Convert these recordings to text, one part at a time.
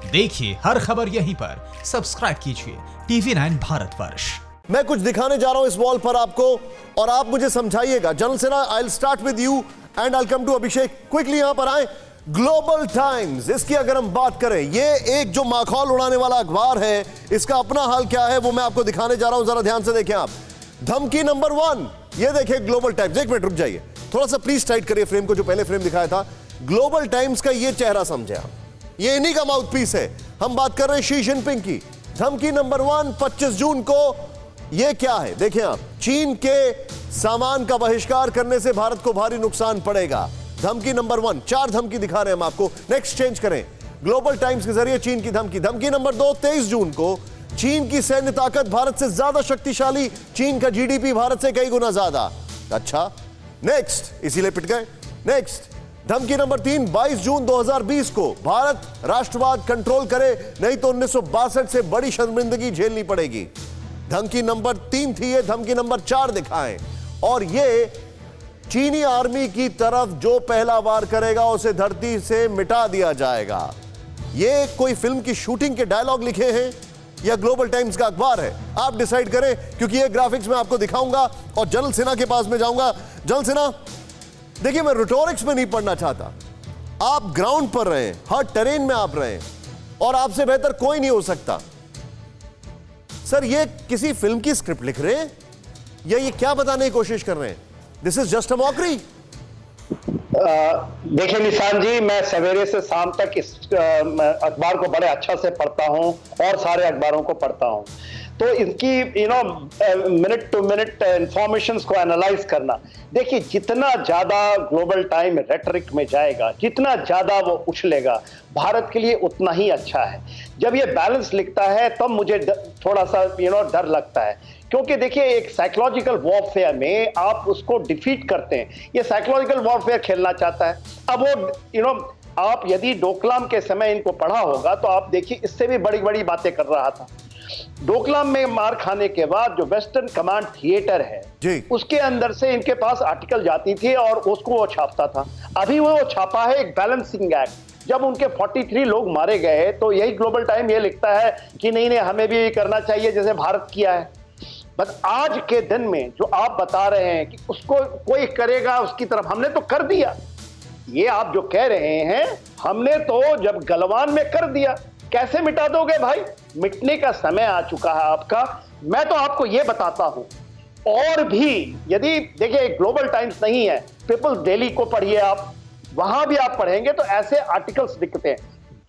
देखिए हर खबर यहीं पर, सब्सक्राइब कीजिए TV9 भारतवर्ष। मैं कुछ दिखाने जा रहा हूं इस वॉल पर आपको और आप मुझे समझाइएगा। जनरल सेना, I will start with you and I will come to Abhishek. Quickly यहां पर आए। ग्लोबल टाइम्स, इसकी अगर हम बात करें, ये एक जो माखौल उड़ाने वाला अखबार है, इसका अपना हाल क्या है वो मैं आपको दिखाने जा रहा हूं। जरा ध्यान से देखें आप। धमकी नंबर 1, ये देखिए ग्लोबल टाइम्स। एक मिनट रुक जाइए, थोड़ा सा प्लीज टाइट करिए फ्रेम को, जो पहले फ्रेम दिखाया था। ग्लोबल टाइम्स का ये चेहरा समझे आप, ये इन्हीं का माउथपीस है। हम बात कर रहे हैं शी जिनपिंग की। धमकी नंबर 1, 25 जून को। ये क्या है देखिए आप, चीन के सामान का बहिष्कार करने से भारत को भारी नुकसान पड़ेगा। धमकी नंबर 1, 4 धमकी दिखा रहे हैं हम आपको। नेक्स्ट चेंज करें, ग्लोबल टाइम्स के जरिए चीन की धमकी। धमकी नंबर 2, 23 जून को। चीन की सैन्य ताकत भारत से ज्यादा शक्तिशाली, चीन का जीडीपी भारत से कई गुना ज्यादा। अच्छा, नेक्स्ट, इसीलिए पिट गए। नेक्स्ट, धमकी नंबर 3, 22 जून 2020 को। भारत राष्ट्रवाद कंट्रोल करे, नहीं तो 1962 से बड़ी शर्मिंदगी झेलनी पड़ेगी। धमकी नंबर 3 थी ये। धमकी नंबर 4 दिखाएं, और ये चीनी आर्मी की तरफ जो पहला वार करेगा उसे धरती से मिटा दिया जाएगा। ये कोई फिल्म की शूटिंग के डायलॉग लिखे हैं या ग्लोबल टाइम्स का अखबार है, आप डिसाइड करें, क्योंकि ये ग्राफिक्स मैं आपको दिखाऊंगा और जनरल सेना के पास में जाऊंगा। जनरल सेना, देखिए मैं रिटोरिक्स में नहीं पढ़ना चाहता, आप ग्राउंड पर रहे, हर टेरेन में आप रहे, और आपसे बेहतर कोई नहीं हो सकता। सर, ये किसी फिल्म की स्क्रिप्ट लिख रहे हैं या ये क्या बताने की कोशिश कर रहे हैं? This is just a mockery. देखिए निशान जी, मैं सवेरे से शाम तक इस अखबार को बड़े अच्छा से पढ़ता हूं और सारे अखबारों को पढ़ता हूं, तो इसकी मिनट टू मिनट इंफॉर्मेशंस को एनालाइज करना। देखिए, जितना ज्यादा ग्लोबल टाइम रेटरिक में जाएगा, जितना ज्यादा वो उछलेगा, भारत के लिए उतना ही अच्छा है। जब ये बैलेंस लिखता है तब मुझे थोड़ा सा डर लगता है, क्योंकि देखिए एक साइकोलॉजिकल वॉरफेयर में आप उसको डिफीट करते हैं। ये साइकोलॉजिकल वॉरफेयर खेलना चाहता है। अब वो आप यदि डोकलाम के समय इनको पढ़ा होगा तो आप देखिए इससे भी बड़ी बड़ी बातें कर रहा था। डोकलाम में मार खाने के बाद जो वेस्टर्न कमांड थिएटर है जी, उसके अंदर से इनके पास आर्टिकल जाती थी और उसको वो छापता था। अभी वो छापा है एक बैलेंसिंग एक्ट। जब उनके 43 लोग मारे गए तो यही ग्लोबल टाइम ये लिखता है कि नहीं नहीं, हमें भी करना चाहिए जैसे भारत किया है। बस आज के दिन में जो आप बता रहे हैं कि उसको कोई करेगा, उसकी तरफ हमने तो कर दिया। ये आप जो कह रहे हैं, हमने तो जब गलवान में कर दिया, कैसे मिटा दोगे भाई? मिटने का समय आ चुका है आपका। मैं तो आपको यह बताता हूं, और भी यदि देखिए ग्लोबल टाइम्स नहीं है, पीपल्स डेली को पढ़िए आप, वहां भी आप पढ़ेंगे तो ऐसे आर्टिकल्स दिखते हैं।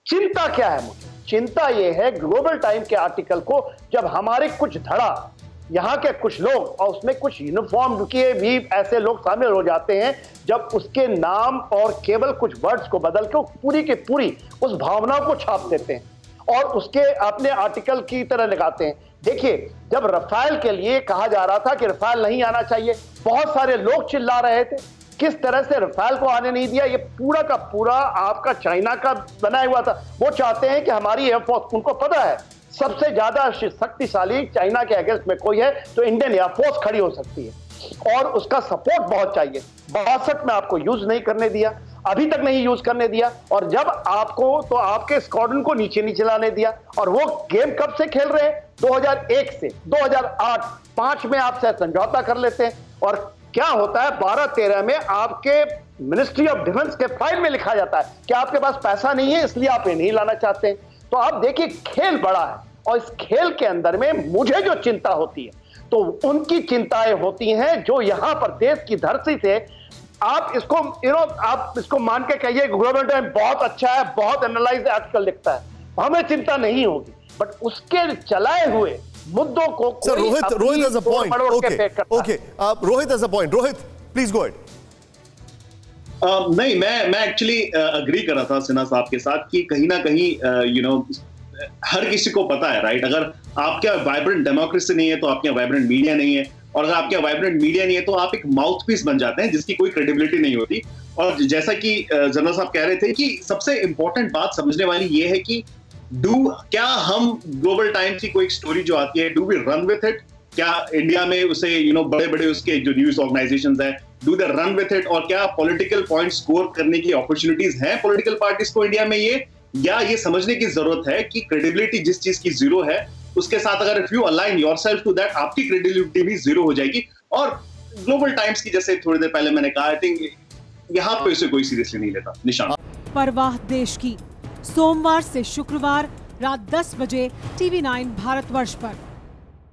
चिंता क्या है मुझे? चिंता यह है ग्लोबल टाइम के आर्टिकल को जब हमारे कुछ धड़ा, यहाँ के कुछ लोग और उसमें कुछ यूनिफॉर्म किए भी ऐसे लोग शामिल हो जाते हैं, जब उसके नाम और केवल कुछ वर्ड्स को बदल के पूरी की पूरी उस भावना को छाप देते हैं और उसके अपने आर्टिकल की तरह लगाते हैं। देखिए, जब रफाल के लिए कहा जा रहा था कि रफाल नहीं आना चाहिए, बहुत सारे लोग चिल्ला रहे थे किस तरह से रफाल को आने नहीं दिया। ये पूरा का पूरा आपका चाइना का बनाया हुआ था। वो चाहते हैं कि हमारी एयरफोर्स, उनको पता है सबसे ज्यादा शक्तिशाली चाइना के अगेंस्ट में कोई है तो इंडियन एयरफोर्स खड़ी हो सकती है और उसका सपोर्ट बहुत चाहिए। 62 में आपको यूज नहीं करने दिया, अभी तक नहीं यूज करने दिया, और जब आपको तो आपके स्क्वाड्रन को नीचे नहीं चलाने दिया। और वो गेम कब से खेल रहे हैं? 2001 से 2008, 5 में आपसे समझौता कर लेते हैं, और क्या होता है 12-13 में आपके मिनिस्ट्री ऑफ डिफेंस के फाइल में लिखा जाता है कि आपके पास पैसा नहीं है, इसलिए आप ये नहीं लाना चाहते हैं। तो आप देखिए खेल बड़ा है, और इस खेल के अंदर में मुझे जो चिंता होती है तो उनकी चिंताएं होती हैं जो यहां पर देश की धरती से आप इसको आप इसको मान के कहिए ग्लोबल टाइम बहुत अच्छा है, बहुत एनालाइज आर्टिकल लिखता है, हमें चिंता नहीं होगी, बट उसके चलाए हुए मुद्दों को sir Rohit has a point. Okay, Rohit has a point. Rohit, please go ahead. नहीं, मैं एक्चुअली अग्री कर रहा था सिन्हा साहब के साथ कि कहीं ना कहीं हर किसी को पता है, राइट? अगर आपके वाइब्रेंट डेमोक्रेसी नहीं है तो आपके वाइब्रेंट मीडिया नहीं है, और अगर आपके वाइब्रेंट मीडिया नहीं है तो आप एक माउथपीस बन जाते हैं जिसकी कोई क्रेडिबिलिटी नहीं होती। और जैसा कि जनरल साहब कह रहे थे कि सबसे इंपॉर्टेंट बात समझने वाली ये है कि क्या हम ग्लोबल टाइम्स की कोई स्टोरी जो आती है, do we run with it? क्या इंडिया में उसे बड़े बड़े उसके जो न्यूज ऑर्गेनाइजेशंस हैं, do they run with it? और क्या पॉलिटिकल पॉइंट स्कोर करने की अपॉर्चुनिटीज हैं पॉलिटिकल पार्टीज को इंडिया में ये, या ये समझने की जरूरत है कि क्रेडिबिलिटी जिस चीज की जीरो है उसके साथ अगर if you align yourself to that, आपकी क्रेडिबिलिटी भी जीरो हो जाएगी। और ग्लोबल टाइम्स की जैसे थोड़ी देर पहले मैंने कहा, आई थिंक यहां पे उसे कोई सीरियसली नहीं लेता। निशान परवाह देश की, सोमवार से शुक्रवार रात 10 बजे TV9 भारतवर्ष पर।